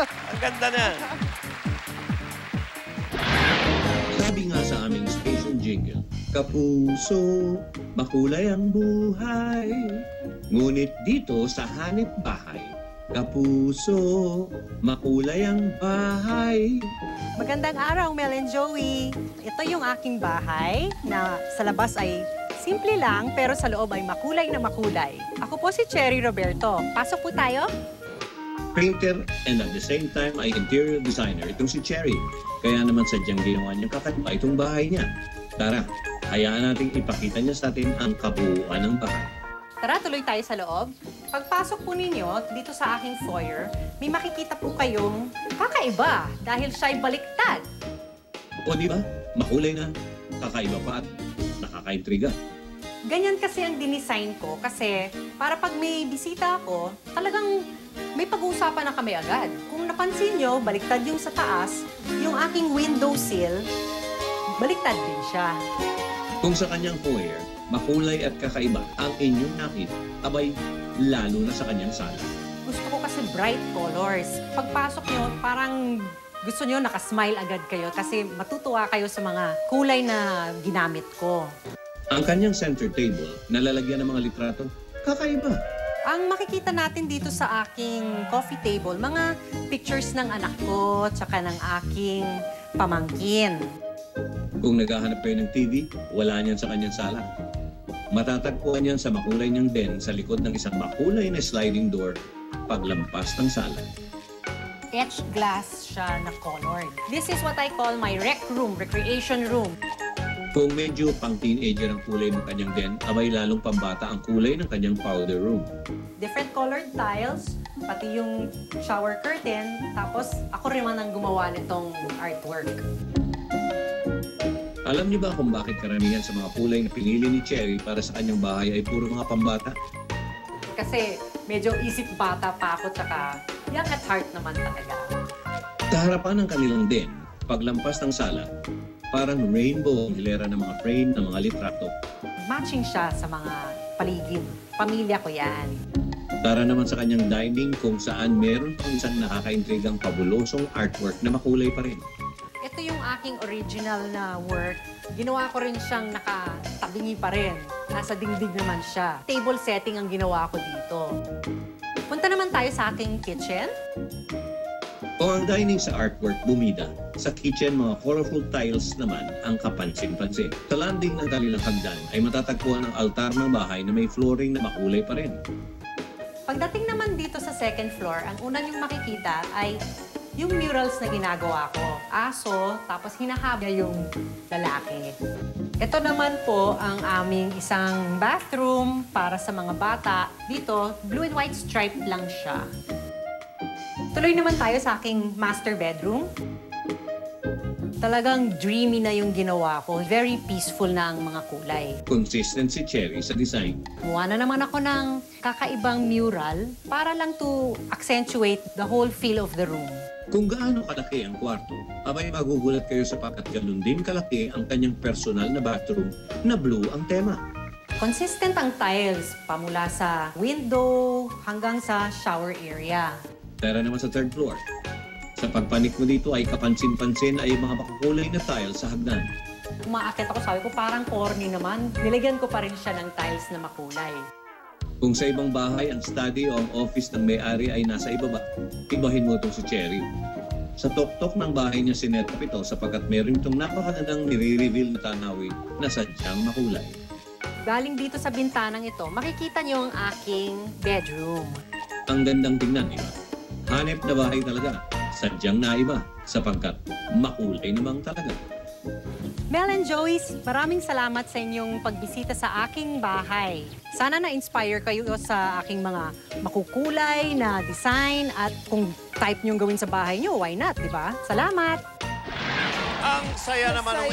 Ang ganda na. Sabi nga sa aming station jingle, kapuso, makulay ang buhay. Ngunit dito sa hanip bahay, kapuso, makulay ang bahay. Magandang araw, Mel and Joey. Ito yung aking bahay na sa labas ay simple lang pero sa loob ay makulay na makulay. Ako po si Cherry Roberto. Pasok po tayo. Painter and at the same time ay interior designer itong si Cherry. Kaya naman sadyang ginawa niyang kakaiba itong bahay niya. Tara, hayaan nating ipakita niya sa atin ang kabuuan ng bahay. Tara, tuloy tayo sa loob. Pagpasok po ninyo dito sa aking foyer, may makikita po kayong kakaiba dahil siya'y baliktad. O di ba? Makulay na, kakaiba pa at nakakaintriga. Ganyan kasi ang dinesign ko kasi para pag may bisita ako, talagang may pag-uusapan na kami agad. Kung napansin nyo, baliktad yung sa taas, yung aking windowsill, baliktad din siya. Kung sa kanyang foyer, makulay at kakaiba ang inyong nakita, abay, lalo na sa kanyang sala. Gusto ko kasi bright colors. Pagpasok nyo, parang gusto nyo nakasmile agad kayo kasi matutuwa kayo sa mga kulay na ginamit ko. Ang kanyang center table, nalalagyan ng mga litrato, kakaiba. Ang makikita natin dito sa aking coffee table, mga pictures ng anak ko, tsaka ng aking pamangkin. Kung naghahanap kayo ng TV, wala niyan sa kanyang sala. Matatagpuan niyan sa makulay niyang den sa likod ng isang makulay na sliding door paglampas ng sala. Etched glass siya na colored. This is what I call my rec room, recreation room. Kung medyo pang-teenager ang kulay ng kanyang den, abay lalong pambata ang kulay ng kanyang powder room. Different colored tiles, pati yung shower curtain, tapos ako rin man ang gumawa nitong artwork. Alam niyo ba kung bakit karamihan sa mga kulay na pinili ni Cherry para sa kanyang bahay ay puro mga pambata? Kasi medyo isip bata pa ako, tsaka young at heart naman talaga. Sa harapan ng kanilang den, paglampas ng sala, parang rainbow ang hilera ng mga frame ng mga litrato. Matching siya sa mga paligid. Pamilya ko yan. Tara naman sa kanyang dining kung saan meron pang isang nakakaintrigang pabulosong artwork na makulay pa rin. Ito yung aking original na work. Ginawa ko rin siyang nakatabingi pa rin. Nasa dingding naman siya. Table setting ang ginawa ko dito. Punta naman tayo sa aking kitchen. Kung ang dining sa artwork bumida, sa kitchen mga colorful tiles naman ang kapansin-pansin. Sa landing ng kanilang hagdan ay matatagpuan ang altar ng bahay na may flooring na makulay pa rin. Pagdating naman dito sa second floor, ang una niyong makikita ay yung murals na ginagawa ko. Aso, tapos hinahaba yung lalaki. Ito naman po ang aming isang bathroom para sa mga bata. Dito, blue and white stripe lang siya. Tuloy naman tayo sa aking master bedroom. Talagang dreamy na yung ginawa ko. Very peaceful na ang mga kulay. Consistent si Cherry sa design. Gumawa na naman ako ng kakaibang mural para lang to accentuate the whole feel of the room. Kung gaano kalaki ang kwarto, abay magugulat kayo sapagkat ganun din kalaki ang kanyang personal na bathroom na blue ang tema. Consistent ang tiles, pamula sa window hanggang sa shower area. Tara naman sa third floor. Sa pagpanik mo dito ay kapansin-pansin ay mga makukulay na tiles sa hagdan. Umaakit ako, sabi ko parang corny naman. Nilagyan ko pa rin siya ng tiles na makulay. Kung sa ibang bahay ang study o ang office ng may-ari ay nasa ibaba, ibahin mo itong si Cherry. Sa tuktok ng bahay niya sinetap ito sapagkat meron itong napakagandang nire-reveal na tanawin na sadyang makulay. Galing dito sa bintanang ito, makikita niyo ang aking bedroom. Ang gandang tingnan, di ba? Hanep na bahay talaga. Sadyang naiba sapagkat makulay namang talaga. Mel and Joey's, maraming salamat sa inyong pagbisita sa aking bahay. Sana na-inspire kayo sa aking mga makukulay na design at kung type niyong gawin sa bahay niyo, why not, di ba? Salamat! Ang saya naman ng